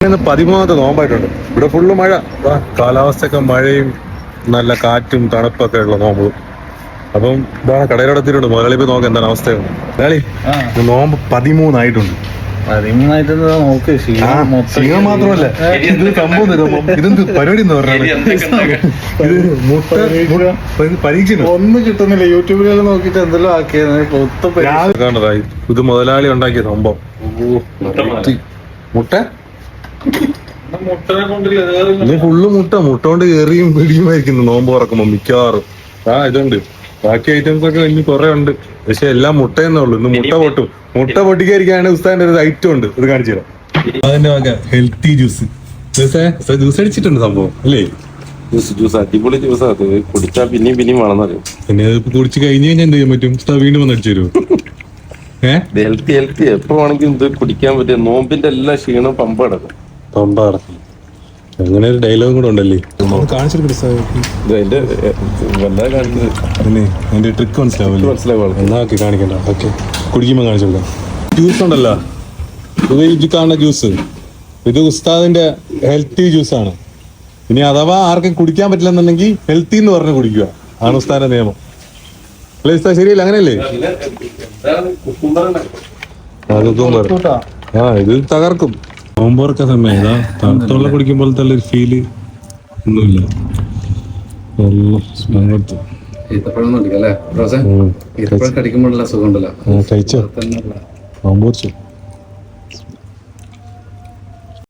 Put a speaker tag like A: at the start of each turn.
A: 13ാമത്തെ നോമ്പായിട്ടുണ്ട്. ഇവിടെ ഫുള്ള് മഴ, കാലാവസ്ഥയൊക്കെ മഴയും നല്ല കാറ്റും തണുപ്പൊക്കെ ഉള്ള നോമ്പ്. അപ്പം ഇതാണ് കടയിലോടെ എത്തിയിട്ടുണ്ട്. മുതലാളി പോയി നോക്കാം എന്താണ് അവസ്ഥയാണ്. മുതലാളി നോമ്പ് 13 ആയിട്ടുണ്ട്.
B: 13 നോക്ക്.
A: ക്ഷീണം മാത്രമല്ല, ഇത് സംഭവം ഇതെന്ത് പരിപാടി എന്ന് പറഞ്ഞാൽ ഇത് മുട്ട പരീക്ഷണം
B: ഒന്നും കിട്ടുന്നില്ല. യൂട്യൂബിലൊക്കെ നോക്കിട്ട് എന്തെല്ലാം ആക്കിയത്.
A: ഇത് മുതലാളി ഉണ്ടാക്കിയ സംഭവം. മുട്ട ഇത് ഫുള്ള് മുട്ട കൊണ്ട് എറിയും പിടിയുമായിരിക്കുന്നു നോമ്പ് തുറക്കുമ്പോ മിക്കവാറും. ഇതുണ്ട്, ബാക്കി ഐറ്റംസ് ഒക്കെ ഇനി കുറെ ഉണ്ട്, പക്ഷെ എല്ലാം മുട്ടയെന്നേ ഉള്ളു. ഇന്ന് മുട്ട പൊട്ടും. മുട്ട പൊട്ടിക്കാതിരിക്കാണ് ഉസ്താദിന്റെ ഒരു ഐറ്റം ഉണ്ട്, ഇത് കാണിച്ചു തരാം. അതിന്റെ വക ഹെൽത്തി ജ്യൂസ്. ജ്യൂസ് അടിച്ചിട്ടുണ്ട് സംഭവം അല്ലേ?
C: ജ്യൂസ് അടിപൊളി ജ്യൂസാ. അത് കുടിച്ചാൽ പിന്നെയും വേണമെന്നറിയാം.
A: പിന്നെ കുടിച്ച് കഴിഞ്ഞ് കഴിഞ്ഞാൽ എന്ത് ചെയ്യാൻ പറ്റും? ഉസ്താദ് വീണ്ടും വന്ന് അടിച്ചു തരുമോ?
C: ഹെൽത്തി എപ്പോ വേണമെങ്കിലും ഇത് കുടിക്കാൻ പറ്റിയ. നോമ്പിന്റെ എല്ലാ ക്ഷീണവും പമ്പ അടക്കും.
A: അങ്ങനെ ഒരു ഡയലോഗും കൂടെ ഉണ്ടല്ലേ? അതിന്റെ ട്രിക്ക് മനസ്സിലാവും. എന്നാ ഓക്കെ, കാണിക്കണ്ട. ഓക്കെ, കുടിക്കുമ്പോ കാണിച്ചു കൊടുക്കാം. ജ്യൂസ് ഉണ്ടല്ലോ, ഇത് കാണുന്ന ജ്യൂസ്, ഇത് ഉസ്താദിന്റെ ഹെൽത്തി ജ്യൂസാണ്. ഇനി അഥവാ ആർക്കും കുടിക്കാൻ പറ്റില്ലെന്നുണ്ടെങ്കിൽ ഹെൽത്തി എന്ന് പറഞ്ഞ് കുടിക്കുക, ആണ് ഉസ്താദിന്റെ നിയമം. അല്ലെ ഉസ്താദ്? ശരിയല്ല, അങ്ങനെയല്ലേ? ഇത് തകർക്കും. നോമ്പോർക്ക സമയം ഇതാ തണുത്തുള്ള കുടിക്കുമ്പോഴത്തെ ഒരു ഫീല് ഒന്നുമില്ല. കഴിച്ചോ? നോമ്പോർച്ചു.